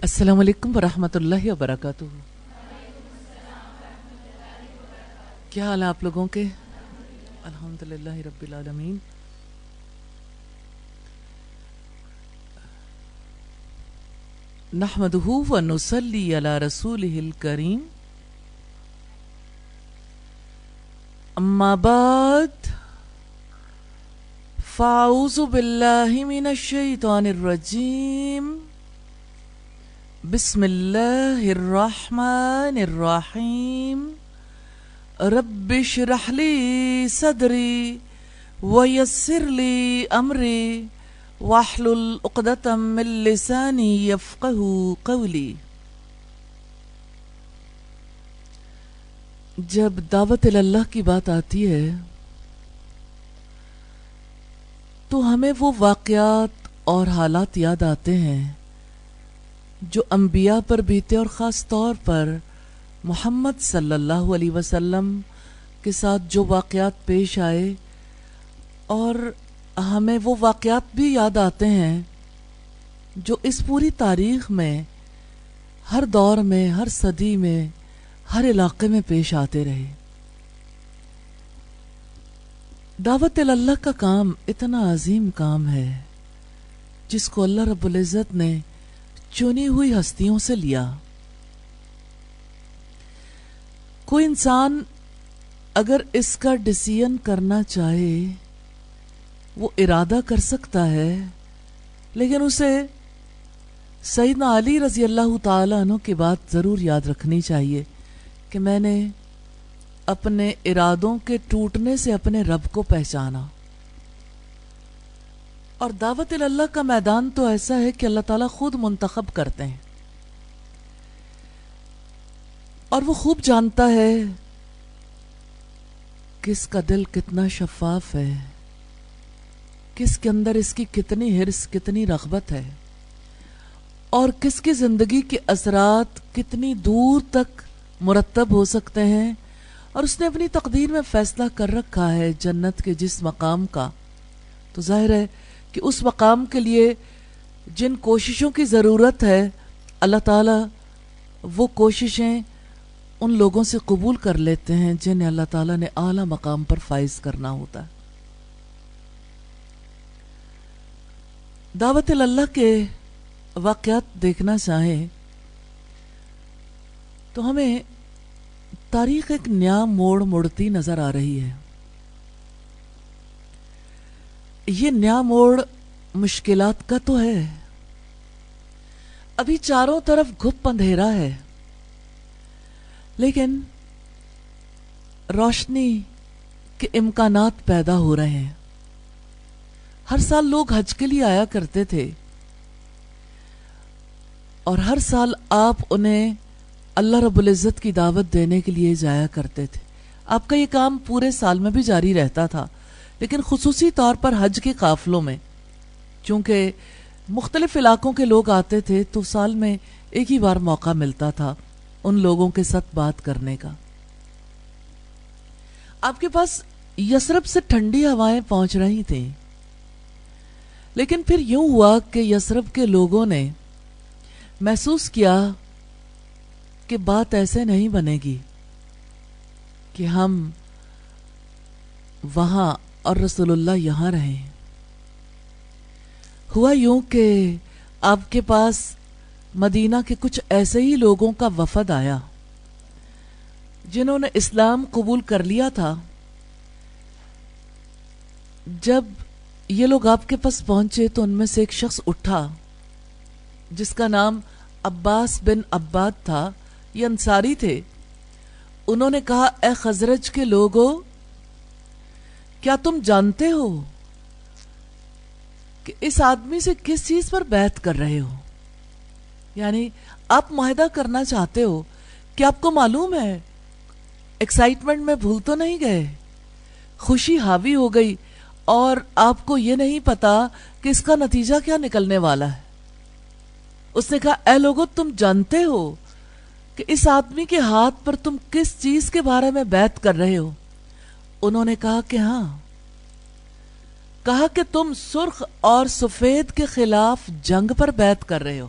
السلام علیکم ورحمۃ اللہ وبرکاتہ۔ کیا حال ہے آپ لوگوں کے؟ الحمدللہ رب العالمین۔ نحمدہ ونصلی علی رسولہ الکریم، اما بعد فاعوذ باللہ من الشیطان الرجیم، بسم اللہ الرحمن الرحیم۔ رب اشرح لی صدری ویسر لی امری واحلل عقدۃ من لسانی یفقہوا قولی۔ جب دعوت اللہ کی بات آتی ہے تو ہمیں وہ واقعات اور حالات یاد آتے ہیں جو انبیاء پر بیتے، اور خاص طور پر محمد صلی اللہ علیہ وسلم کے ساتھ جو واقعات پیش آئے، اور ہمیں وہ واقعات بھی یاد آتے ہیں جو اس پوری تاریخ میں ہر دور میں، ہر صدی میں، ہر علاقے میں پیش آتے رہے۔ دعوت اللہ کا کام اتنا عظیم کام ہے جس کو اللہ رب العزت نے چنی ہوئی ہستیوں سے لیا۔ کوئی انسان اگر اس کا ڈیسیژن کرنا چاہے وہ ارادہ کر سکتا ہے، لیکن اسے سیدنا علی رضی اللہ تعالیٰ عنہ کی بات ضرور یاد رکھنی چاہیے کہ میں نے اپنے ارادوں کے ٹوٹنے سے اپنے رب کو پہچانا۔ اور دعوت اللہ کا میدان تو ایسا ہے کہ اللہ تعالیٰ خود منتخب کرتے ہیں، اور وہ خوب جانتا ہے کہ اس کا دل کتنا شفاف ہے، کس کے اندر اس کی کتنی حرص، کتنی رغبت ہے، اور کس کی زندگی کے اثرات کتنی دور تک مرتب ہو سکتے ہیں، اور اس نے اپنی تقدیر میں فیصلہ کر رکھا ہے جنت کے جس مقام کا۔ تو ظاہر ہے کہ اس مقام کے لیے جن کوششوں کی ضرورت ہے، اللہ تعالیٰ وہ کوششیں ان لوگوں سے قبول کر لیتے ہیں جنہیں اللہ تعالیٰ نے اعلیٰ مقام پر فائز کرنا ہوتا ہے۔ دعوت اللہ کے واقعات دیکھنا چاہیں تو ہمیں تاریخ ایک نیا موڑ مڑتی نظر آ رہی ہے۔ یہ نیا موڑ مشکلات کا تو ہے، ابھی چاروں طرف گھپ اندھیرا ہے، لیکن روشنی کے امکانات پیدا ہو رہے ہیں۔ ہر سال لوگ حج کے لیے آیا کرتے تھے، اور ہر سال آپ انہیں اللہ رب العزت کی دعوت دینے کے لیے جایا کرتے تھے۔ آپ کا یہ کام پورے سال میں بھی جاری رہتا تھا، لیکن خصوصی طور پر حج کے قافلوں میں، چونکہ مختلف علاقوں کے لوگ آتے تھے تو سال میں ایک ہی بار موقع ملتا تھا ان لوگوں کے ساتھ بات کرنے کا۔ آپ کے پاس یثرب سے ٹھنڈی ہوائیں پہنچ رہی تھیں، لیکن پھر یوں ہوا کہ یثرب کے لوگوں نے محسوس کیا کہ بات ایسے نہیں بنے گی کہ ہم وہاں اور رسول اللہ یہاں رہیں۔ ہوا یوں کہ آپ کے پاس مدینہ کے کچھ ایسے ہی لوگوں کا وفد آیا جنہوں نے اسلام قبول کر لیا تھا۔ جب یہ لوگ آپ کے پاس پہنچے تو ان میں سے ایک شخص اٹھا جس کا نام عباس بن عباد تھا، یہ انصاری تھے۔ انہوں نے کہا، اے خزرج کے لوگوں، کیا تم جانتے ہو کہ اس آدمی سے کس چیز پر بیعت کر رہے ہو؟ یعنی آپ معاہدہ کرنا چاہتے ہو، کیا آپ کو معلوم ہے؟ ایکسائٹمنٹ میں بھول تو نہیں گئے؟ خوشی حاوی ہو گئی اور آپ کو یہ نہیں پتا کہ اس کا نتیجہ کیا نکلنے والا ہے۔ اس نے کہا، اے لوگو، تم جانتے ہو کہ اس آدمی کے ہاتھ پر تم کس چیز کے بارے میں بیعت کر رہے ہو؟ انہوں نے کہا کہ ہاں۔ کہا کہ تم سرخ اور سفید کے خلاف جنگ پر بیعت کر رہے ہو۔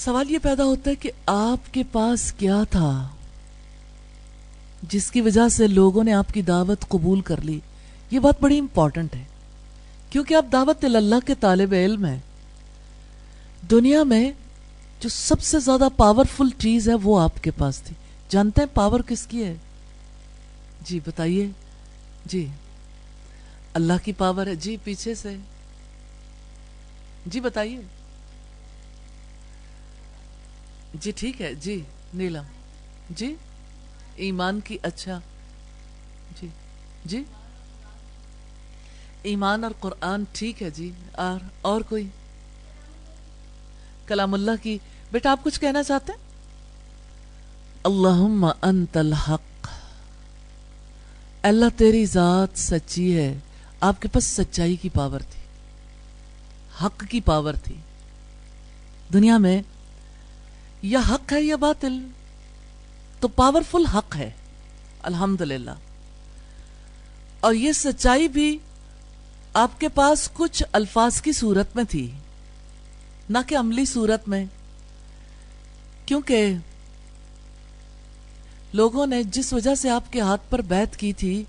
سوال یہ پیدا ہوتا ہے کہ آپ کے پاس کیا تھا جس کی وجہ سے لوگوں نے آپ کی دعوت قبول کر لی؟ یہ بات بڑی امپورٹنٹ ہے، کیونکہ آپ دعوت اللہ کے طالب علم ہیں۔ دنیا میں جو سب سے زیادہ پاورفل چیز ہے وہ آپ کے پاس تھی۔ جانتے ہیں پاور کس کی ہے؟ جی بتائیے۔ جی اللہ کی پاور ہے۔ جی پیچھے سے جی بتائیے۔ جی ٹھیک ہے۔ جی نیلم جی ایمان کی، اچھا جی جی ایمان اور قرآن، ٹھیک ہے جی۔ اور کوئی؟ کلام اللہ کی۔ بیٹا آپ کچھ کہنا چاہتے ہیں؟ اللہم انت الحق، اللہ تیری ذات سچی ہے۔ آپ کے پاس سچائی کی پاور تھی، حق کی پاور تھی۔ دنیا میں یا حق ہے یا باطل، تو پاورفل حق ہے الحمدللہ۔ اور یہ سچائی بھی آپ کے پاس کچھ الفاظ کی صورت میں تھی، نہ کہ عملی صورت میں، کیونکہ لوگوں نے جس وجہ سے آپ کے ہاتھ پر بیعت کی تھی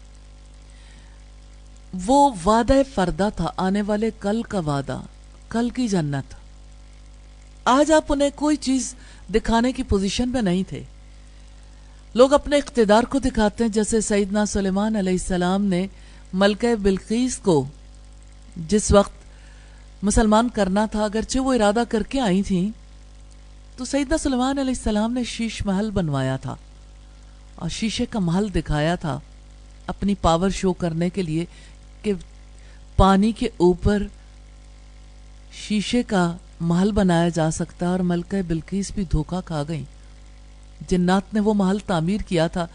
وہ وعدہ فردہ تھا، آنے والے کل کا وعدہ، کل کی جنت۔ آج آپ انہیں کوئی چیز دکھانے کی پوزیشن میں نہیں تھے۔ لوگ اپنے اقتدار کو دکھاتے ہیں، جیسے سیدنا سلیمان علیہ السلام نے ملکہ بلقیس کو جس وقت مسلمان کرنا تھا، اگرچہ وہ ارادہ کر کے آئی تھیں، تو سیدنا سلیمان علیہ السلام نے شیش محل بنوایا تھا اور شیشے کا محل دکھایا تھا اپنی پاور شو کرنے کے لیے کہ پانی کے اوپر شیشے کا محل بنایا جا سکتا ہے۔ اور ملکہ بلقیس بھی دھوکہ کھا گئی۔ جنات نے وہ محل تعمیر کیا تھا،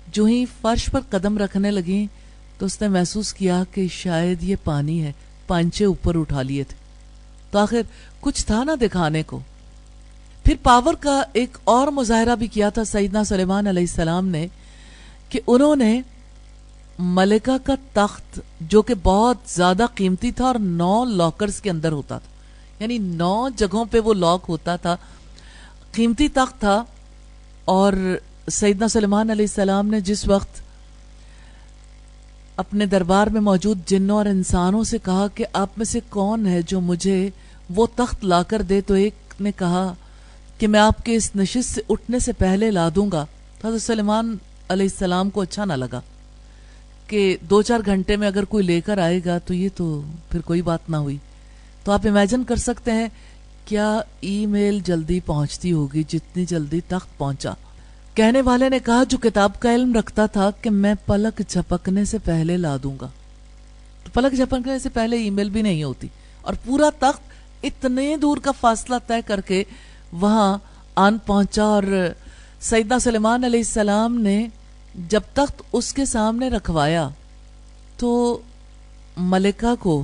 جو ہی فرش پر قدم رکھنے لگیں تو اس نے محسوس کیا کہ شاید یہ پانی ہے، پانچے اوپر اٹھا لیے تھے۔ تو آخر کچھ تھا نہ دکھانے کو۔ پھر پاور کا ایک اور مظاہرہ بھی کیا تھا سیدنا سلیمان علیہ السلام نے، کہ انہوں نے ملکہ کا تخت، جو کہ بہت زیادہ قیمتی تھا اور 9 لاکرز کے اندر ہوتا تھا، یعنی 9 جگہوں پہ وہ لاک ہوتا تھا، قیمتی تخت تھا۔ اور سیدنا سلیمان علیہ السلام نے جس وقت اپنے دربار میں موجود جنوں اور انسانوں سے کہا کہ آپ میں سے کون ہے جو مجھے وہ تخت لا کر دے، تو ایک نے کہا کہ میں آپ کے اس نشست سے اٹھنے سے پہلے لا دوں گا۔ حضرت سلیمان علیہ السلام کو اچھا نہ لگا کہ 2-4 گھنٹے میں اگر کوئی لے کر آئے گا تو یہ تو پھر کوئی بات نہ ہوئی۔ تو آپ امیجن کر سکتے ہیں کیا ای میل جلدی پہنچتی ہوگی جتنی جلدی تخت پہنچا۔ کہنے والے نے کہا جو کتاب کا علم رکھتا تھا کہ میں پلک جھپکنے سے پہلے لا دوں گا۔ تو پلک جھپکنے سے پہلے ای میل بھی نہیں ہوتی، اور پورا تخت اتنے دور کا فاصلہ طے کر کے وہاں آن پہنچا۔ اور سیدنا سلیمان علیہ السلام نے جب تخت اس کے سامنے رکھوایا تو ملکہ کو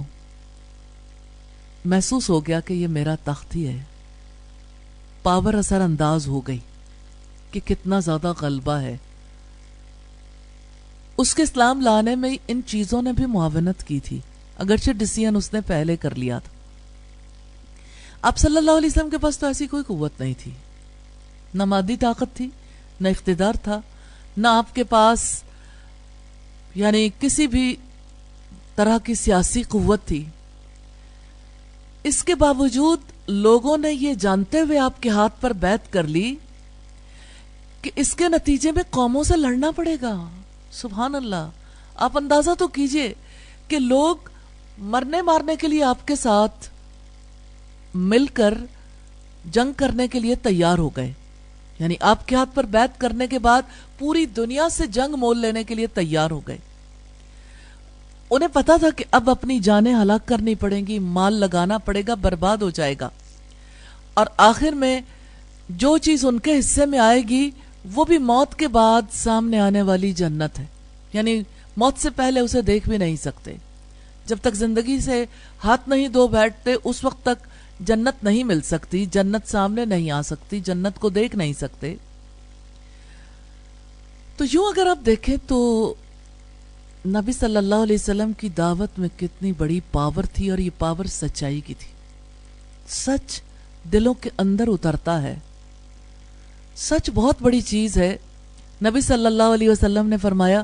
محسوس ہو گیا کہ یہ میرا تخت ہی ہے۔ پاور اثر انداز ہو گئی کہ کتنا زیادہ غلبہ ہے۔ اس کے اسلام لانے میں ان چیزوں نے بھی معاونت کی تھی، اگرچہ ڈیسیژن اس نے پہلے کر لیا تھا۔ آپ صلی اللہ علیہ وسلم کے پاس تو ایسی کوئی قوت نہیں تھی، نہ مادی طاقت تھی، نہ اقتدار تھا، نہ آپ کے پاس یعنی کسی بھی طرح کی سیاسی قوت تھی۔ اس کے باوجود لوگوں نے یہ جانتے ہوئے آپ کے ہاتھ پر بیعت کر لی کہ اس کے نتیجے میں قوموں سے لڑنا پڑے گا۔ سبحان اللہ! آپ اندازہ تو کیجئے کہ لوگ مرنے مارنے کے لیے آپ کے ساتھ مل کر جنگ کرنے کے لیے تیار ہو گئے، یعنی آپ کے ہاتھ پر بیعت کرنے کے بعد پوری دنیا سے جنگ مول لینے کے لیے تیار ہو گئے۔ انہیں پتا تھا کہ اب اپنی جانیں ہلاک کرنی پڑیں گی، مال لگانا پڑے گا، برباد ہو جائے گا، اور آخر میں جو چیز ان کے حصے میں آئے گی وہ بھی موت کے بعد سامنے آنے والی جنت ہے، یعنی موت سے پہلے اسے دیکھ بھی نہیں سکتے۔ جب تک زندگی سے ہاتھ نہیں دھو بیٹھتے اس وقت تک جنت نہیں مل سکتی، جنت سامنے نہیں آ سکتی، جنت کو دیکھ نہیں سکتے۔ تو یوں اگر آپ دیکھیں تو نبی صلی اللہ علیہ وسلم کی دعوت میں کتنی بڑی پاور تھی، اور یہ پاور سچائی کی تھی۔ سچ دلوں کے اندر اترتا ہے. سچ بہت بڑی چیز ہے. نبی صلی اللہ علیہ وسلم نے فرمایا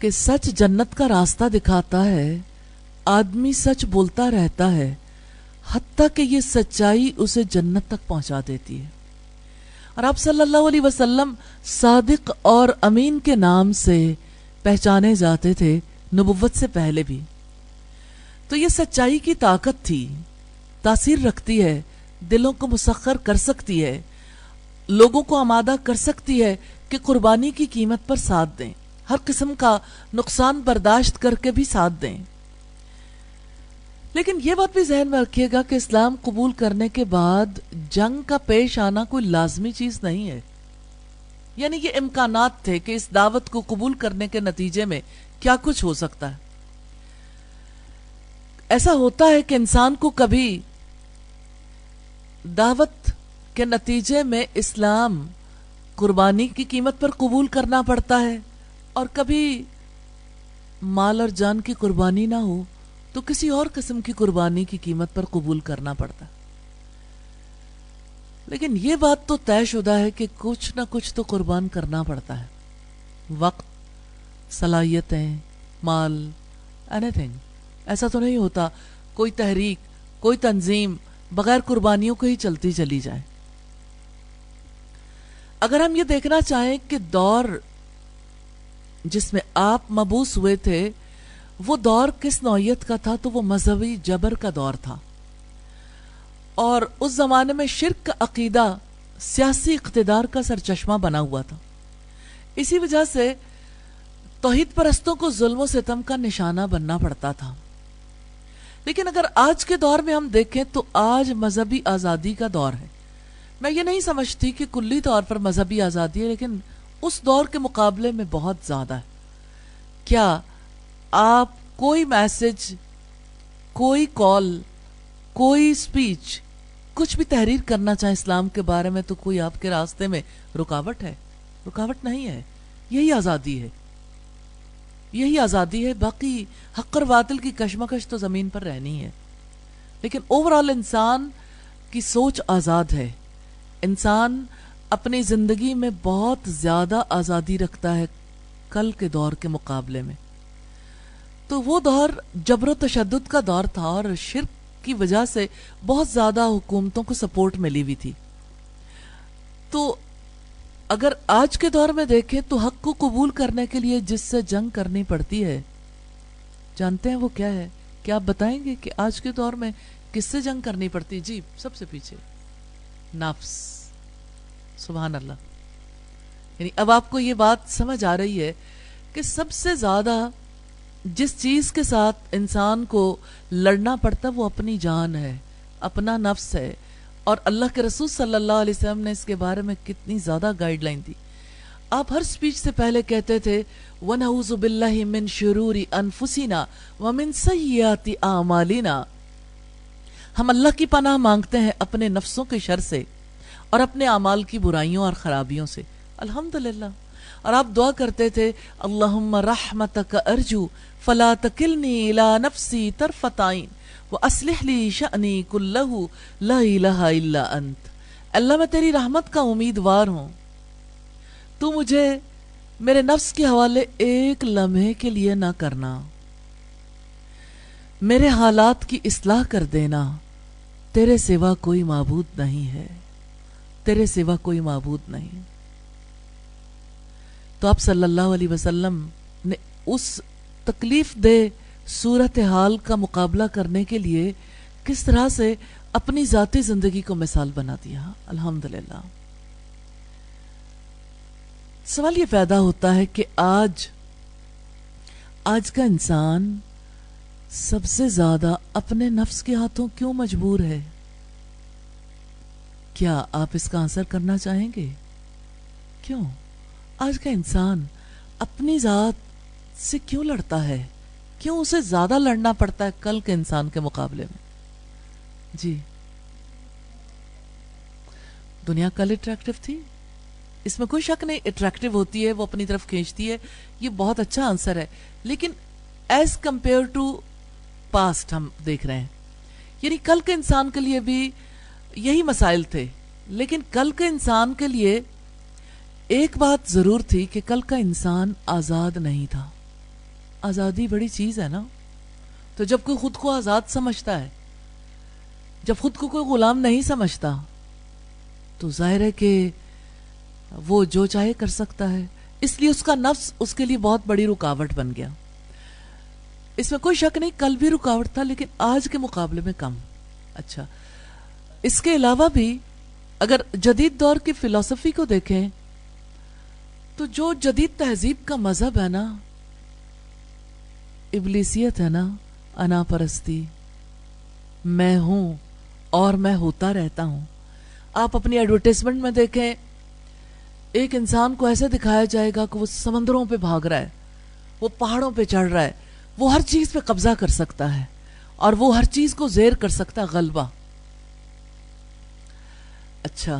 کہ سچ جنت کا راستہ دکھاتا ہے. آدمی سچ بولتا رہتا ہے حتیٰ کہ یہ سچائی اسے جنت تک پہنچا دیتی ہے. اور آپ صلی اللہ علیہ وسلم صادق اور امین کے نام سے پہچانے جاتے تھے نبوت سے پہلے بھی. تو یہ سچائی کی طاقت تھی. تاثیر رکھتی ہے, دلوں کو مسخر کر سکتی ہے, لوگوں کو آمادہ کر سکتی ہے کہ قربانی کی قیمت پر ساتھ دیں, ہر قسم کا نقصان برداشت کر کے بھی ساتھ دیں. لیکن یہ بات بھی ذہن میں رکھیے گا کہ اسلام قبول کرنے کے بعد جنگ کا پیش آنا کوئی لازمی چیز نہیں ہے. یعنی یہ امکانات تھے کہ اس دعوت کو قبول کرنے کے نتیجے میں کیا کچھ ہو سکتا ہے. ایسا ہوتا ہے کہ انسان کو کبھی دعوت کے نتیجے میں اسلام قربانی کی قیمت پر قبول کرنا پڑتا ہے, اور کبھی مال اور جان کی قربانی نہ ہو تو کسی اور قسم کی قربانی کی قیمت پر قبول کرنا پڑتا ہے. لیکن یہ بات تو طے شدہ ہے کہ کچھ نہ کچھ تو قربان کرنا پڑتا ہے. وقت, صلاحیتیں, مال, اینی تھنگ. ایسا تو نہیں ہوتا کوئی تحریک, کوئی تنظیم بغیر قربانیوں کو ہی چلتی چلی جائے. اگر ہم یہ دیکھنا چاہیں کہ دور جس میں آپ مبعوث ہوئے تھے وہ دور کس نوعیت کا تھا, تو وہ مذہبی جبر کا دور تھا. اور اس زمانے میں شرک کا عقیدہ سیاسی اقتدار کا سرچشمہ بنا ہوا تھا. اسی وجہ سے توحید پرستوں کو ظلم و ستم کا نشانہ بننا پڑتا تھا. لیکن اگر آج کے دور میں ہم دیکھیں تو آج مذہبی آزادی کا دور ہے. میں یہ نہیں سمجھتی کہ کلی طور پر مذہبی آزادی ہے, لیکن اس دور کے مقابلے میں بہت زیادہ ہے. کیا آپ کوئی میسج, کوئی کال, کوئی سپیچ, کچھ بھی تحریر کرنا چاہیں اسلام کے بارے میں, تو کوئی آپ کے راستے میں رکاوٹ ہے؟ رکاوٹ نہیں ہے. یہی آزادی ہے, یہی آزادی ہے. باقی حق اور باطل کی کشمکش تو زمین پر رہنی ہے. لیکن اوورآل انسان کی سوچ آزاد ہے. انسان اپنی زندگی میں بہت زیادہ آزادی رکھتا ہے کل کے دور کے مقابلے میں. تو وہ دور جبر و تشدد کا دور تھا, اور شرک کی وجہ سے بہت زیادہ حکومتوں کو سپورٹ ملی ہوئی تھی. تو اگر آج کے دور میں دیکھیں تو حق کو قبول کرنے کے لیے جس سے جنگ کرنی پڑتی ہے, جانتے ہیں وہ کیا ہے؟ کیا آپ بتائیں گے کہ آج کے دور میں کس سے جنگ کرنی پڑتی؟ جی سب سے پیچھے نفس. سبحان اللہ. یعنی اب آپ کو یہ بات سمجھ آ رہی ہے کہ سب سے زیادہ جس چیز کے ساتھ انسان کو لڑنا پڑتا وہ اپنی جان ہے, اپنا نفس ہے. اور اللہ کے رسول صلی اللہ علیہ وسلم نے اس کے بارے میں کتنی زیادہ گائیڈ لائن دی. آپ ہر سپیچ سے پہلے کہتے تھے وَنَعُوذُ بِاللَّهِ مِن شُرُورِ أَنفُسِنَا وَمِن سَيِّئَاتِ أَعْمَالِنَا. ہم اللہ کی پناہ مانگتے ہیں اپنے نفسوں کے شر سے اور اپنے اعمال کی برائیوں اور خرابیوں سے. الحمدللہ. اور آپ دعا کرتے تھے اللہم رحمتک ارجو فلا تکلنی الی نفسی طرفۃ عین واصلح لی شأنی کلہ لا الہ الا انت. اللہ میں تیری رحمت کا امیدوار ہوں, تو مجھے میرے نفس کے حوالے ایک لمحے کے لیے نہ کرنا, میرے حالات کی اصلاح کر دینا. تیرے سوا کوئی معبود نہیں ہے, تیرے سوا کوئی معبود نہیں. تو آپ صلی اللہ علیہ وسلم نے اس تکلیف دہ صورتحال کا مقابلہ کرنے کے لیے کس طرح سے اپنی ذاتی زندگی کو مثال بنا دیا. الحمدللہ. سوال یہ پیدا ہوتا ہے کہ آج کا انسان سب سے زیادہ اپنے نفس کے ہاتھوں کیوں مجبور ہے؟ کیا آپ اس کا آنسر کرنا چاہیں گے؟ کیوں آج کا انسان اپنی ذات سے کیوں لڑتا ہے؟ کیوں اسے زیادہ لڑنا پڑتا ہے کل کے انسان کے مقابلے میں؟ جی دنیا کل اٹریکٹیو تھی, اس میں کوئی شک نہیں. اٹریکٹیو ہوتی ہے, وہ اپنی طرف کھینچتی ہے, یہ بہت اچھا آنسر ہے. لیکن ایز کمپیئر ٹو پاسٹ ہم دیکھ رہے ہیں, یعنی کل کے انسان کے لیے بھی یہی مسائل تھے. لیکن کل کے انسان کے لیے ایک بات ضرور تھی کہ کل کا انسان آزاد نہیں تھا. آزادی بڑی چیز ہے نا. تو جب کوئی خود کو آزاد سمجھتا ہے، جب خود کو کوئی غلام نہیں سمجھتا، تو ظاہر ہے کہ وہ جو چاہے کر سکتا ہے. اس لیے اس کا نفس اس کے لیے بہت بڑی رکاوٹ بن گیا. اس میں کوئی شک نہیں، کل بھی رکاوٹ تھا لیکن آج کے مقابلے میں کم. اچھا، اس کے علاوہ بھی اگر جدید دور کی فلسفی کو دیکھیں تو جو جدید تہذیب کا مذہب ہے نا، ابلیسیت ہے نا، انا پرستی، میں ہوں اور میں ہوتا رہتا ہوں. آپ اپنی ایڈورٹائزمنٹ میں دیکھیں، ایک انسان کو ایسے دکھایا جائے گا کہ وہ سمندروں پہ بھاگ رہا ہے، وہ پہاڑوں پہ چڑھ رہا ہے، وہ ہر چیز پہ قبضہ کر سکتا ہے اور وہ ہر چیز کو زیر کر سکتا ہے، غلبہ. اچھا،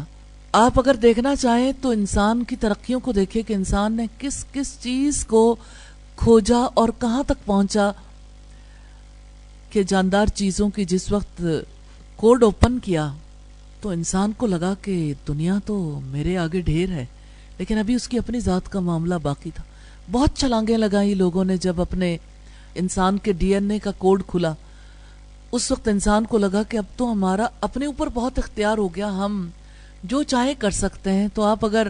آپ اگر دیکھنا چاہیں تو انسان کی ترقیوں کو دیکھیں کہ انسان نے کس کس چیز کو کھوجا اور کہاں تک پہنچا. کہ جاندار چیزوں کی جس وقت کوڈ اوپن کیا تو انسان کو لگا کہ دنیا تو میرے آگے ڈھیر ہے، لیکن ابھی اس کی اپنی ذات کا معاملہ باقی تھا. بہت چھلانگیں لگائیں لوگوں نے جب اپنے انسان کے ڈی این اے کا کوڈ کھلا. اس وقت انسان کو لگا کہ اب تو ہمارا اپنے اوپر بہت اختیار ہو گیا، ہم جو چاہیں کر سکتے ہیں. تو آپ اگر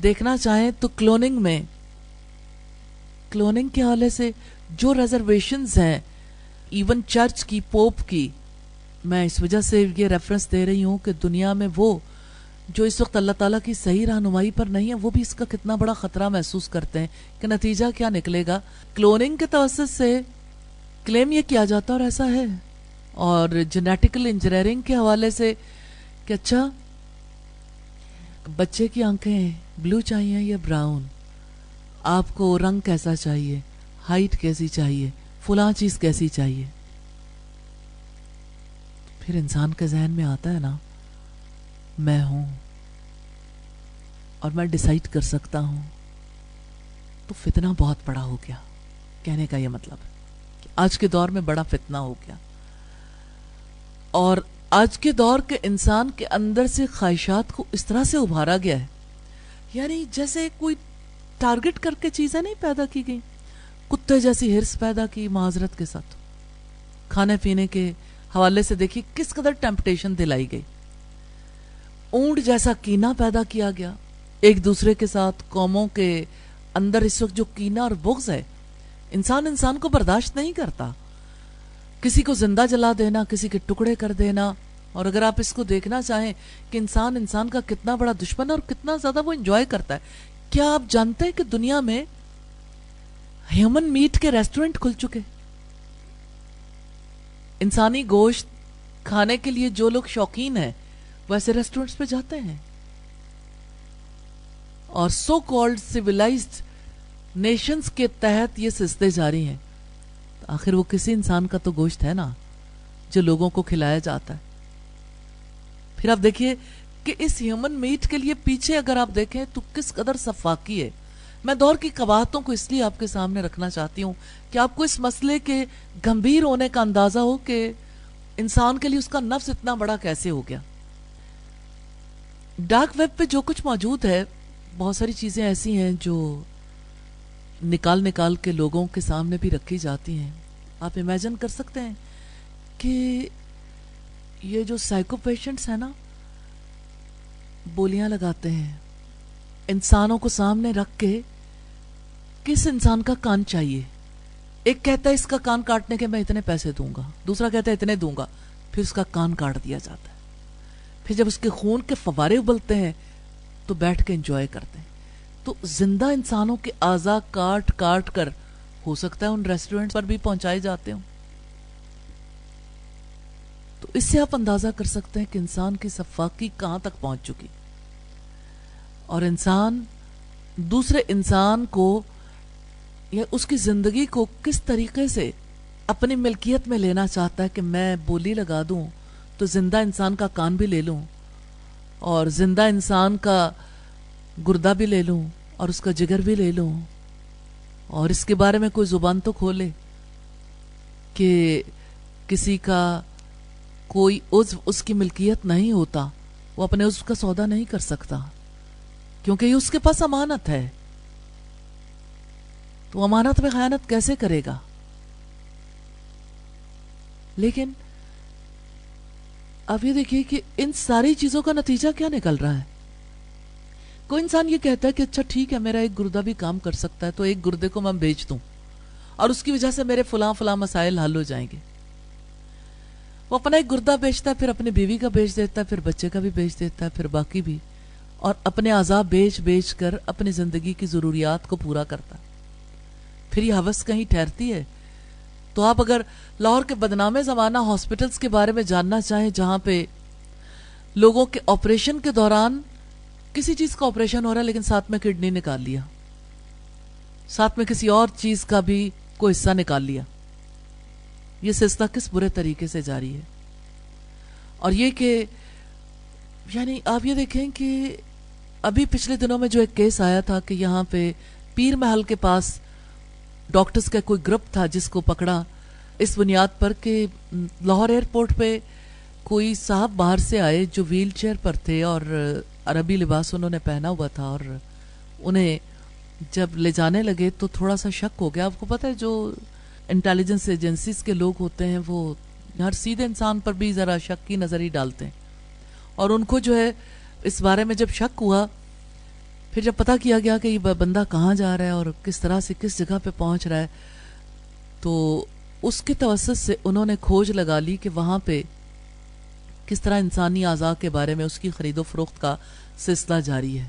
دیکھنا چاہیں تو کلوننگ میں، کلوننگ کے حوالے سے جو ریزرویشنز ہیں، ایون چرچ کی، پوپ کی، میں اس وجہ سے یہ ریفرنس دے رہی ہوں کہ دنیا میں وہ جو اس وقت اللہ تعالیٰ کی صحیح رہنمائی پر نہیں ہے، وہ بھی اس کا کتنا بڑا خطرہ محسوس کرتے ہیں کہ نتیجہ کیا نکلے گا. کلوننگ کے توسط سے کلیم یہ کیا جاتا اور ایسا ہے، اور جینیٹیکل انجینئرنگ کے حوالے سے کہ اچھا بچے کی آنکھیں بلو چاہیے یا براؤن، آپ کو رنگ کیسا چاہیے، ہائٹ کیسی چاہیے، فلاں چیز کیسی چاہیے. پھر انسان کے ذہن میں آتا ہے نا، میں ہوں اور میں ڈیسائیڈ کر سکتا ہوں. تو فتنہ بہت بڑا ہو گیا. کہنے کا یہ مطلب ہے کہ آج کے دور میں بڑا فتنہ ہو گیا، اور آج کے دور کے انسان کے اندر سے خواہشات کو اس طرح سے ابھارا گیا ہے، یعنی جیسے کوئی ٹارگٹ کر کے چیزیں نہیں پیدا کی گئی. کتے جیسی ہرس پیدا کی معذرت کے ساتھ. کھانے پینے کے حوالے سے دیکھیے کس قدر ٹیمپٹیشن دلائی گئی. اونٹ جیسا کینہ پیدا کیا گیا ایک دوسرے کے ساتھ. قوموں کے اندر اس وقت جو کینہ اور بغض ہے، انسان کو برداشت نہیں کرتا. کسی کو زندہ جلا دینا، کسی کے ٹکڑے کر دینا. اور اگر آپ اس کو دیکھنا چاہیں کہ انسان کا کتنا بڑا دشمن ہے اور کتنا زیادہ وہ انجوائے کرتا ہے. کیا آپ جانتے ہیں کہ دنیا میں ہیومن میٹ کے ریسٹورنٹ کھل چکے؟ انسانی گوشت کھانے کے لیے جو لوگ شوقین ہیں ویسے ریسٹورنٹس پہ جاتے ہیں، اور سو کالڈ سیولائزڈ نیشنز کے تحت یہ سلسلے جاری ہیں. آخر وہ کسی انسان کا تو گوشت ہے نا جو لوگوں کو کھلایا جاتا ہے. پھر آپ دیکھیے کہ اس ہیومن میٹ کے لیے پیچھے اگر آپ دیکھیں تو کس قدر سفاکی ہے. میں دور کی قباحتوں کو اس لیے آپ کے سامنے رکھنا چاہتی ہوں کہ آپ کو اس مسئلے کے گمبھیر ہونے کا اندازہ ہو کہ انسان کے لیے اس کا نفس اتنا بڑا کیسے ہو گیا. ڈارک ویب پہ جو کچھ موجود ہے، بہت ساری چیزیں ایسی ہیں جو نکال کے لوگوں کے سامنے بھی رکھی جاتی ہیں. آپ امیجن کر سکتے ہیں کہ یہ جو سائیکو پیشنٹس ہیں نا، بولیاں لگاتے ہیں انسانوں کو سامنے رکھ کے. کس انسان کا کان چاہیے؟ ایک کہتا ہے اس کا کان کاٹنے کے میں اتنے پیسے دوں گا، دوسرا کہتا ہے اتنے دوں گا، پھر اس کا کان کاٹ دیا جاتا ہے. پھر جب اس کے خون کے فوارے ابلتے ہیں تو بیٹھ کے انجوائے کرتے ہیں. تو زندہ انسانوں کے اعضاء کاٹ کر ہو سکتا ہے ان ریسٹورنٹ پر بھی پہنچائے جاتے ہوں. تو اس سے آپ اندازہ کر سکتے ہیں کہ انسان کی سفاکی کہاں تک پہنچ چکی، اور انسان دوسرے انسان کو یا اس کی زندگی کو کس طریقے سے اپنی ملکیت میں لینا چاہتا ہے کہ میں بولی لگا دوں تو زندہ انسان کا کان بھی لے لوں اور زندہ انسان کا گردہ بھی لے لوں اور اس کا جگر بھی لے لوں، اور اس کے بارے میں کوئی زبان تو کھولے کہ کسی کا کوئی عضو اس کی ملکیت نہیں ہوتا، وہ اپنے عضو کا سودا نہیں کر سکتا، کیونکہ یہ اس کے پاس امانت ہے. تو امانت میں خیانت کیسے کرے گا؟ لیکن اب یہ دیکھیے کہ ان ساری چیزوں کا نتیجہ کیا نکل رہا ہے. کوئی انسان یہ کہتا ہے کہ اچھا ٹھیک ہے، میرا ایک گردہ بھی کام کر سکتا ہے، تو ایک گردے کو میں بیچ دوں اور اس کی وجہ سے میرے فلاں فلاں مسائل حل ہو جائیں گے. وہ اپنا ایک گردہ بیچتا ہے، پھر اپنی بیوی کا بیچ دیتا ہے، پھر بچے کا بھی بیچ دیتا ہے، پھر باقی بھی، اور اپنے اعضاء بیچ کر اپنی زندگی کی ضروریات کو پورا کرتا ہے. پھر یہ ہوس کہیں ٹھہرتی ہے؟ تو آپ اگر لاہور کے بدنام زمانہ ہاسپٹلز کے بارے میں جاننا چاہیں جہاں پہ لوگوں کے آپریشن کے دوران کسی چیز کا آپریشن ہو رہا ہے لیکن ساتھ میں کڈنی نکال لیا، ساتھ میں کسی اور چیز کا بھی کوئی حصہ نکال لیا، یہ سلسلہ کس برے طریقے سے جاری ہے. اور یہ کہ یعنی آپ یہ دیکھیں کہ ابھی پچھلے دنوں میں جو ایک کیس آیا تھا کہ یہاں پہ پیر محل کے پاس ڈاکٹرز کا کوئی گروپ تھا جس کو پکڑا اس بنیاد پر کہ لاہور ایئرپورٹ پہ کوئی صاحب باہر سے آئے جو ویل چیئر پر تھے اور عربی لباس انہوں نے پہنا ہوا تھا، اور انہیں جب لے جانے لگے تو تھوڑا سا شک ہو گیا. آپ کو پتہ ہے جو انٹیلیجنس ایجنسیز کے لوگ ہوتے ہیں وہ ہر سیدھے انسان پر بھی ذرا شک کی نظر ہی ڈالتے ہیں، اور ان کو جو ہے اس بارے میں جب شک ہوا، پھر جب پتہ کیا گیا کہ یہ بندہ کہاں جا رہا ہے اور کس طرح سے کس جگہ پہ پہنچ رہا ہے، تو اس کے توسط سے انہوں نے کھوج لگا لی کہ وہاں پہ کس طرح انسانی اعضاء کے بارے میں اس کی خرید و فروخت کا سلسلہ جاری ہے.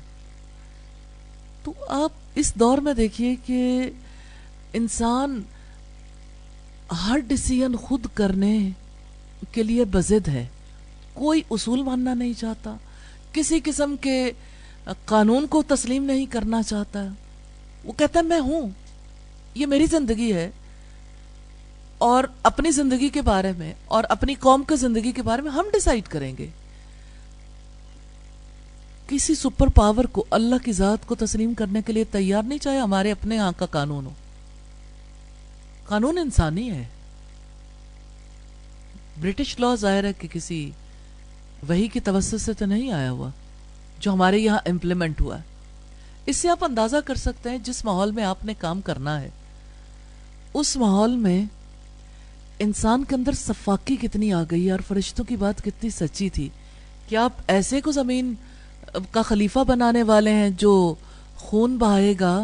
تو آپ اس دور میں دیکھیے کہ انسان ہر ڈیسیژن خود کرنے کے لیے بضد ہے، کوئی اصول ماننا نہیں چاہتا، کسی قسم کے قانون کو تسلیم نہیں کرنا چاہتا. وہ کہتا ہے میں ہوں، یہ میری زندگی ہے، اور اپنی زندگی کے بارے میں اور اپنی قوم کی زندگی کے بارے میں ہم ڈیسائیڈ کریں گے. کسی سپر پاور کو اللہ کی ذات کو تسلیم کرنے کے لیے تیار نہیں، چاہے ہمارے اپنے ہاں کا قانون ہو. قانون انسانی ہے. برٹش لا ظاہر ہے کہ کسی وحی کی توسط سے تو نہیں آیا ہوا جو ہمارے یہاں امپلیمنٹ ہوا ہے. اس سے آپ اندازہ کر سکتے ہیں جس ماحول میں آپ نے کام کرنا ہے اس ماحول میں انسان کے اندر صفاقی کتنی آ گئی ہے. اور فرشتوں کی بات کتنی سچی تھی کہ آپ ایسے کو زمین کا خلیفہ بنانے والے ہیں جو خون بہائے گا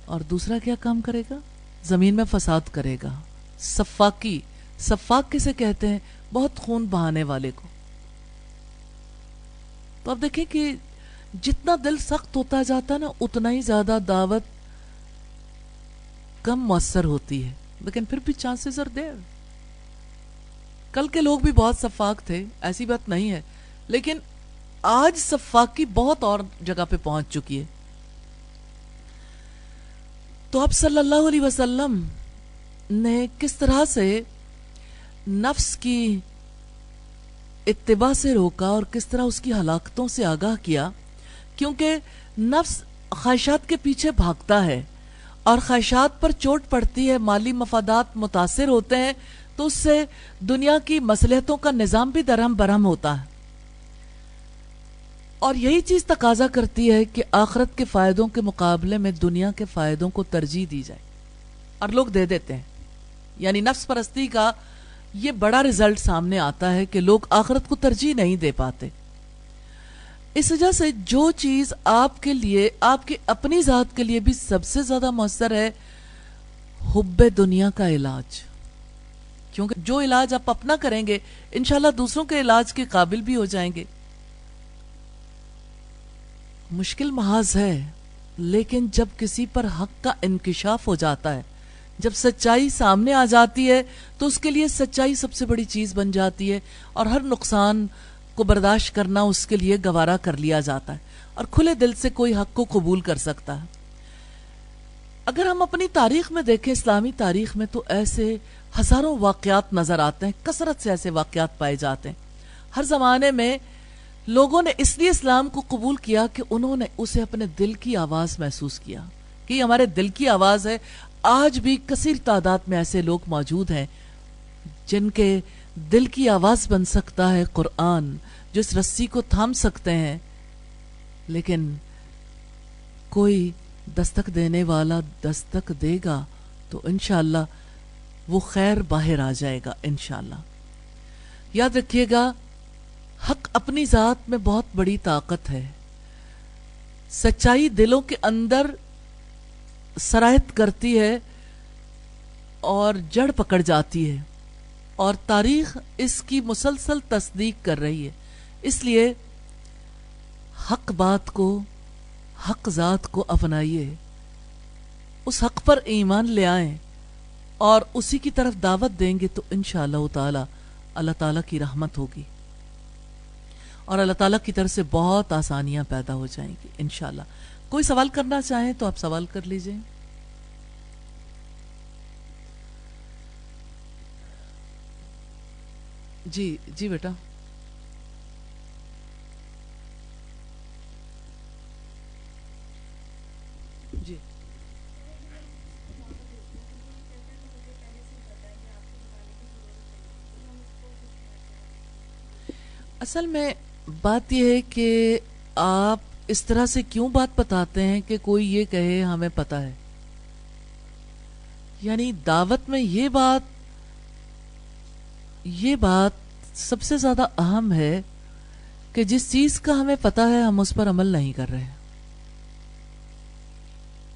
اور دوسرا کیا کام کرے گا؟ زمین میں فساد کرے گا. صفاقی، صفاق کسے کہتے ہیں؟ بہت خون بہانے والے کو. تو اب دیکھیں کہ جتنا دل سخت ہوتا جاتا ہے نا اتنا ہی زیادہ دعوت کم مؤثر ہوتی ہے، لیکن پھر بھی چانسز آر دیر. کل کے لوگ بھی بہت صفاق تھے، ایسی بات نہیں ہے، لیکن آج صفاقی بہت اور جگہ پہ پہنچ چکی ہے. تو اب صلی اللہ علیہ وسلم نے کس طرح سے نفس کی اتباع سے روکا اور کس طرح اس کی ہلاکتوں سے آگاہ کیا، کیونکہ نفس خواہشات کے پیچھے بھاگتا ہے اور خواہشات پر چوٹ پڑتی ہے، مالی مفادات متاثر ہوتے ہیں، تو اس سے دنیا کی مصلحتوں کا نظام بھی درہم برہم ہوتا ہے. اور یہی چیز تقاضا کرتی ہے کہ آخرت کے فائدوں کے مقابلے میں دنیا کے فائدوں کو ترجیح دی جائے، اور لوگ دے دیتے ہیں. یعنی نفس پرستی کا یہ بڑا رزلٹ سامنے آتا ہے کہ لوگ آخرت کو ترجیح نہیں دے پاتے. اس وجہ سے جو چیز آپ کے لیے، آپ کی اپنی ذات کے لیے بھی سب سے زیادہ مؤثر ہے، حب دنیا کا علاج. کیونکہ جو علاج آپ اپنا کریں گے انشاءاللہ دوسروں کے علاج کے قابل بھی ہو جائیں گے. مشکل محاذ ہے، لیکن جب کسی پر حق کا انکشاف ہو جاتا ہے، جب سچائی سامنے آ جاتی ہے تو اس کے لیے سچائی سب سے بڑی چیز بن جاتی ہے، اور ہر نقصان کو برداشت کرنا اس کے لیے گوارا کر لیا جاتا ہے، اور کھلے دل سے کوئی حق کو قبول کر سکتا ہے. اگر ہم اپنی تاریخ میں دیکھیں، اسلامی تاریخ میں، تو ایسے ہزاروں واقعات نظر آتے ہیں، کثرت سے ایسے واقعات پائے جاتے ہیں. ہر زمانے میں لوگوں نے اس لیے اسلام کو قبول کیا کہ انہوں نے اسے اپنے دل کی آواز محسوس کیا کہ یہ ہمارے دل کی آواز ہے. آج بھی کثیر تعداد میں ایسے لوگ موجود ہیں جن کے دل کی آواز بن سکتا ہے قرآن، جو اس رسی کو تھام سکتے ہیں، لیکن کوئی دستک دینے والا دستک دے گا تو انشاءاللہ وہ خیر باہر آ جائے گا انشاءاللہ۔ یاد رکھیے گا، حق اپنی ذات میں بہت بڑی طاقت ہے۔ سچائی دلوں کے اندر سرایت کرتی ہے اور جڑ پکڑ جاتی ہے، اور تاریخ اس کی مسلسل تصدیق کر رہی ہے۔ اس لیے حق بات کو، حق ذات کو اپنائیے، اس حق پر ایمان لے آئیں اور اسی کی طرف دعوت دیں گے تو انشاءاللہ تعالی اللہ تعالیٰ کی رحمت ہوگی اور اللہ تعالیٰ کی طرف سے بہت آسانیاں پیدا ہو جائیں گی انشاءاللہ۔ کوئی سوال کرنا چاہیں تو آپ سوال کر لیجئے۔ جی جی بیٹا۔ جی اصل میں بات یہ ہے کہ آپ اس طرح سے کیوں بات بتاتے ہیں کہ کوئی یہ کہے ہمیں پتہ ہے؟ یعنی دعوت میں یہ بات سب سے زیادہ اہم ہے کہ جس چیز کا ہمیں پتہ ہے ہم اس پر عمل نہیں کر رہے،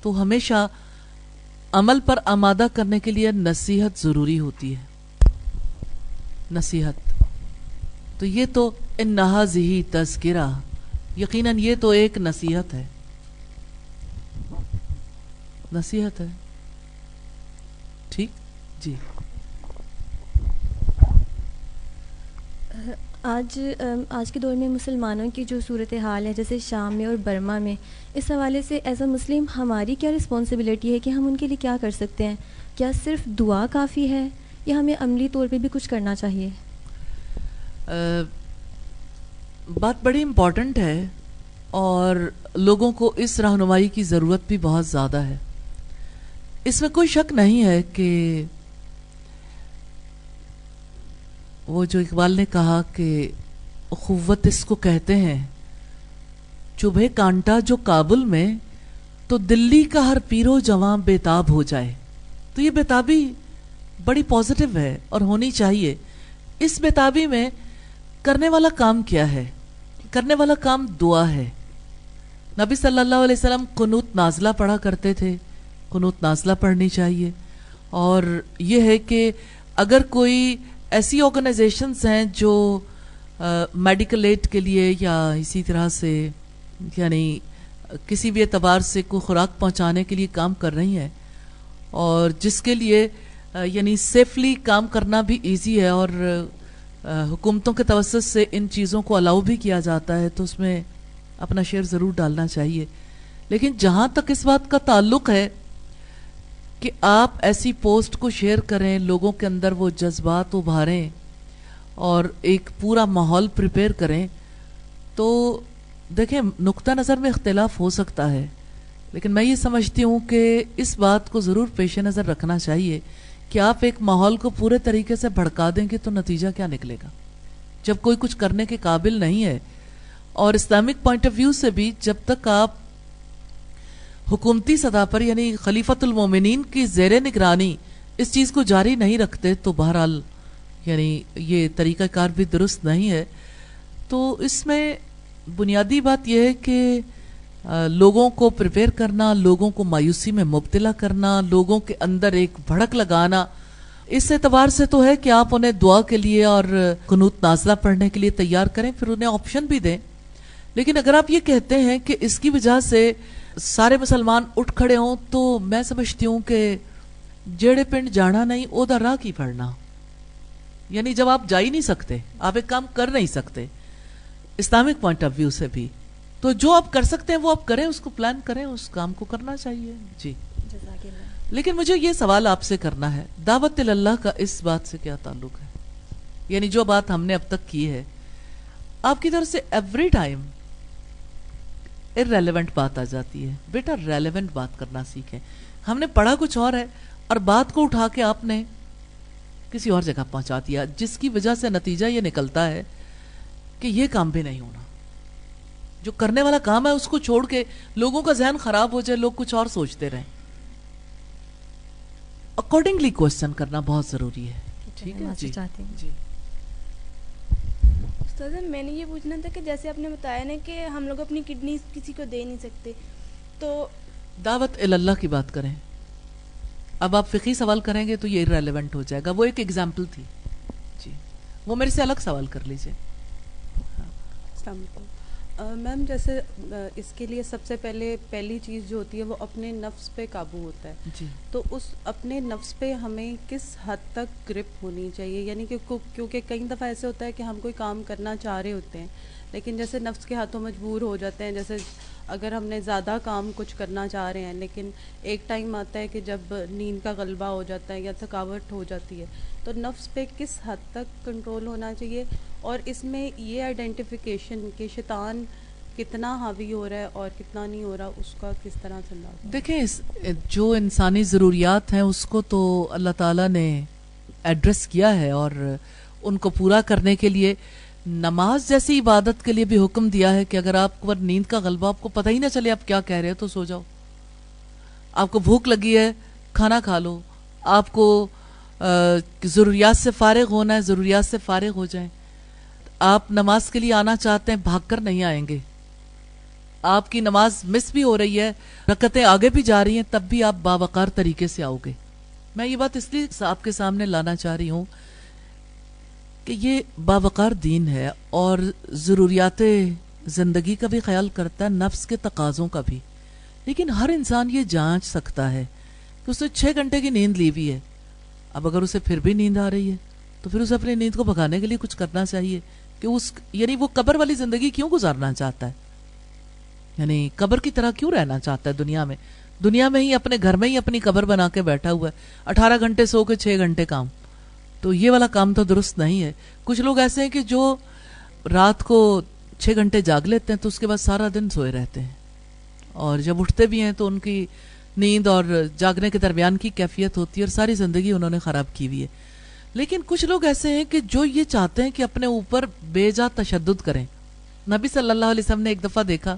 تو ہمیشہ عمل پر آمادہ کرنے کے لیے نصیحت ضروری ہوتی ہے۔ نصیحت تو یہ تو انہا ذی تذکرہ، یقیناً یہ تو ایک نصیحت ہے، نصیحت ہے۔ ٹھیک جی۔ آج کے دور میں مسلمانوں کی جو صورتحال ہے، جیسے شام میں اور برما میں، اس حوالے سے ایز اے مسلم ہماری کیا رسپانسبلٹی ہے کہ ہم ان کے لیے کیا کر سکتے ہیں؟ کیا صرف دعا کافی ہے یا ہمیں عملی طور پہ بھی کچھ کرنا چاہیے؟ بات بڑی امپورٹنٹ ہے اور لوگوں کو اس رہنمائی کی ضرورت بھی بہت زیادہ ہے۔ اس میں کوئی شک نہیں ہے کہ وہ جو اقبال نے کہا کہ اخوت اس کو کہتے ہیں، چبھے کانٹا جو کابل میں تو دلی کا ہر پیرو جواں بےتاب ہو جائے۔ تو یہ بےتابی بڑی پازیٹیو ہے اور ہونی چاہیے۔ اس بےتابی میں کرنے والا کام کیا ہے؟ کرنے والا کام دعا ہے۔ نبی صلی اللہ علیہ وسلم قنوت نازلہ پڑھا کرتے تھے، قنوت نازلہ پڑھنی چاہیے۔ اور یہ ہے کہ اگر کوئی ایسی آرگنائزیشنز ہیں جو میڈیکل ایڈ کے لیے یا اسی طرح سے یعنی کسی بھی اعتبار سے کوئی خوراک پہنچانے کے لیے کام کر رہی ہیں، اور جس کے لیے یعنی سیفلی کام کرنا بھی ایزی ہے اور حکومتوں کے توسط سے ان چیزوں کو الاؤ بھی کیا جاتا ہے، تو اس میں اپنا شیئر ضرور ڈالنا چاہیے۔ لیکن جہاں تک اس بات کا تعلق ہے کہ آپ ایسی پوسٹ کو شیئر کریں، لوگوں کے اندر وہ جذبات ابھاریں اور ایک پورا ماحول پریپیئر کریں، تو دیکھیں نقطہ نظر میں اختلاف ہو سکتا ہے، لیکن میں یہ سمجھتی ہوں کہ اس بات کو ضرور پیش نظر رکھنا چاہیے کہ آپ ایک ماحول کو پورے طریقے سے بھڑکا دیں گے تو نتیجہ کیا نکلے گا؟ جب کوئی کچھ کرنے کے قابل نہیں ہے۔ اور اسلامک پوائنٹ آف ویو سے بھی جب تک آپ حکومتی سطح پر یعنی خلیفۃ المومنین کی زیر نگرانی اس چیز کو جاری نہیں رکھتے تو بہرحال یعنی یہ طریقہ کار بھی درست نہیں ہے۔ تو اس میں بنیادی بات یہ ہے کہ لوگوں کو پریپیئر کرنا، لوگوں کو مایوسی میں مبتلا کرنا، لوگوں کے اندر ایک بھڑک لگانا، اس اعتبار سے تو ہے کہ آپ انہیں دعا کے لیے اور قنوت نازلہ پڑھنے کے لیے تیار کریں، پھر انہیں آپشن بھی دیں۔ لیکن اگر آپ یہ کہتے ہیں کہ اس کی وجہ سے سارے مسلمان اٹھ کھڑے ہوں، تو میں سمجھتی ہوں کہ جیڑے پنڈ جانا نہیں او دا راہ کی پڑھنا، یعنی جب آپ جا ہی نہیں سکتے، آپ ایک کام کر نہیں سکتے اسلامک پوائنٹ آف ویو سے بھی، تو جو آپ کر سکتے ہیں وہ آپ کریں، اس کو پلان کریں، اس کام کو کرنا چاہیے۔ جی لیکن مجھے یہ سوال آپ سے کرنا ہے، دعوت اللہ کا اس بات سے کیا تعلق ہے؟ یعنی جو بات ہم نے اب تک کی ہے آپ کی طرف سے ایوری ٹائم irrelevant بات آ جاتی ہے۔ بیٹا ریلیونٹ بات کرنا سیکھیں۔ ہم نے پڑھا کچھ اور ہے اور بات کو اٹھا کے آپ نے کسی اور جگہ پہنچا دیا، جس کی وجہ سے نتیجہ یہ نکلتا ہے کہ یہ کام بھی نہیں ہونا. جو کرنے والا کام ہے اس کو چھوڑ کے لوگوں کا ذہن خراب ہو جائے، لوگ کچھ اور سوچتے رہیں. اکارڈنگلی کوشچن کرنا بہت ضروری ہے. ٹھیک ہے جی جی. استاد میں نے یہ پوچھنا تھا کہ جیسے آپ نے بتایا نا کہ ہم لوگ اپنی کڈنی کسی کو دے نہیں سکتے، تو دعوت اللہ کی بات کریں. اب آپ فقہی سوال کریں گے تو یہ ریلیونٹ ہو جائے گا. وہ ایک ایگزامپل تھی جی، وہ میرے سے الگ سوال کر لیجئے. السلام علیکم میم. جیسے اس کے لیے سب سے پہلی چیز جو ہوتی ہے وہ اپنے نفس پہ قابو ہوتا ہے جی. تو اس اپنے نفس پہ ہمیں کس حد تک گرپ ہونی چاہیے؟ یعنی کہ کیونکہ کئی دفعہ ایسے ہوتا ہے کہ ہم کوئی کام کرنا چاہ رہے ہوتے ہیں لیکن جیسے نفس کے ہاتھوں مجبور ہو جاتے ہیں. جیسے اگر ہم نے زیادہ کام کچھ کرنا چاہ رہے ہیں لیکن ایک ٹائم آتا ہے کہ جب نیند کا غلبہ ہو جاتا ہے یا تھکاوٹ ہو جاتی ہے، تو نفس پہ کس حد تک کنٹرول ہونا چاہیے؟ اور اس میں یہ آئیڈینٹیفیکیشن کہ شیطان کتنا حاوی ہو رہا ہے اور کتنا نہیں ہو رہا، اس کا کس طرح سے لانا؟ دیکھیں، جو انسانی ضروریات ہیں اس کو تو اللہ تعالیٰ نے ایڈریس کیا ہے، اور ان کو پورا کرنے کے لیے نماز جیسی عبادت کے لیے بھی حکم دیا ہے کہ اگر آپ کو نیند کا غلبہ، آپ کو پتہ ہی نہ چلے آپ کیا کہہ رہے ہیں تو سو جاؤ. آپ کو بھوک لگی ہے کھانا کھا لو. آپ کو ضروریات سے فارغ ہونا ہے، ضروریات سے فارغ ہو جائیں. آپ نماز کے لیے آنا چاہتے ہیں، بھاگ کر نہیں آئیں گے. آپ کی نماز مس بھی ہو رہی ہے، رکعتیں آگے بھی جا رہی ہیں، تب بھی آپ باوقار طریقے سے آؤ گے. میں یہ بات اس لیے آپ کے سامنے لانا چاہ رہی ہوں کہ یہ باوقار دین ہے اور ضروریات زندگی کا بھی خیال کرتا ہے، نفس کے تقاضوں کا بھی. لیکن ہر انسان یہ جانچ سکتا ہے کہ اسے 6 گھنٹے کی نیند لی ہوئی ہے. اب اگر اسے پھر بھی نیند آ رہی ہے تو پھر اسے اپنی نیند کو بھگانے کے لیے کچھ کرنا چاہیے کہ یعنی وہ قبر والی زندگی کیوں گزارنا چاہتا ہے، یعنی قبر کی طرح کیوں رہنا چاہتا ہے دنیا میں ہی اپنے گھر میں ہی اپنی قبر بنا کے بیٹھا ہوا ہے. 18 گھنٹے سو کے 6 گھنٹے کام، تو یہ والا کام تو درست نہیں ہے. کچھ لوگ ایسے ہیں کہ جو رات کو 6 گھنٹے جاگ لیتے ہیں تو اس کے بعد سارا دن سوئے رہتے ہیں، اور جب اٹھتے بھی ہیں تو ان کی نیند اور جاگنے کے درمیان کی کیفیت ہوتی ہے اور ساری زندگی انہوں نے خراب کی ہوئی ہے. لیکن کچھ لوگ ایسے ہیں کہ جو یہ چاہتے ہیں کہ اپنے اوپر بے جا تشدد کریں. نبی صلی اللہ علیہ وسلم نے ایک دفعہ دیکھا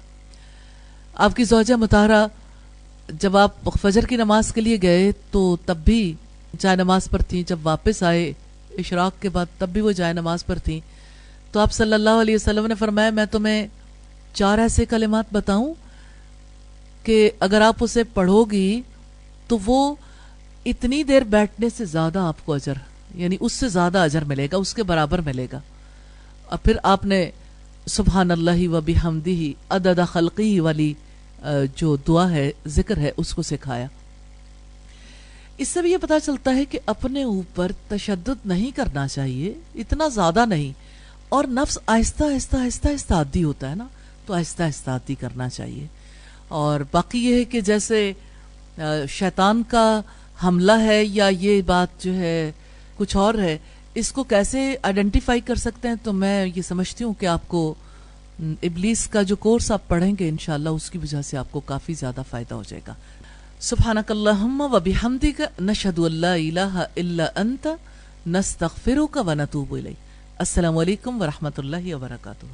آپ کی زوجہ مطہرہ جب آپ فجر کی نماز کے لیے گئے تو تب بھی جائے نماز پر تھیں، جب واپس آئے اشراق کے بعد تب بھی وہ جائے نماز پر تھیں. تو آپ صلی اللہ علیہ وسلم نے فرمایا میں تمہیں 4 ایسے کلمات بتاؤں کہ اگر آپ اسے پڑھو گی تو وہ اتنی دیر بیٹھنے سے زیادہ آپ کو اجر، یعنی اس سے زیادہ اجر ملے گا، اس کے برابر ملے گا. اور پھر آپ نے سبحان اللہ و بحمدہ عدد خلقہ والی جو دعا ہے، ذکر ہے، اس کو سکھایا. اس سے بھی یہ پتا چلتا ہے کہ اپنے اوپر تشدد نہیں کرنا چاہیے، اتنا زیادہ نہیں. اور نفس آہستہ آہستہ آہستہ آہستہ عادی ہوتا ہے نا، تو آہستہ آہستہ عادی کرنا چاہیے. اور باقی یہ ہے کہ جیسے شیطان کا حملہ ہے یا یہ بات جو ہے کچھ اور ہے، اس کو کیسے آئیڈینٹیفائی کر سکتے ہیں؟ تو میں یہ سمجھتی ہوں کہ آپ کو ابلیس کا جو کورس آپ پڑھیں گے انشاءاللہ اس کی وجہ سے آپ کو کافی زیادہ فائدہ ہو جائے گا. سبحانک اللہم و بحمدک نشہد ان لا الہ الا انت نستغفرک و نتوب الیک. السلام علیکم ورحمۃ اللہ وبرکاتہ.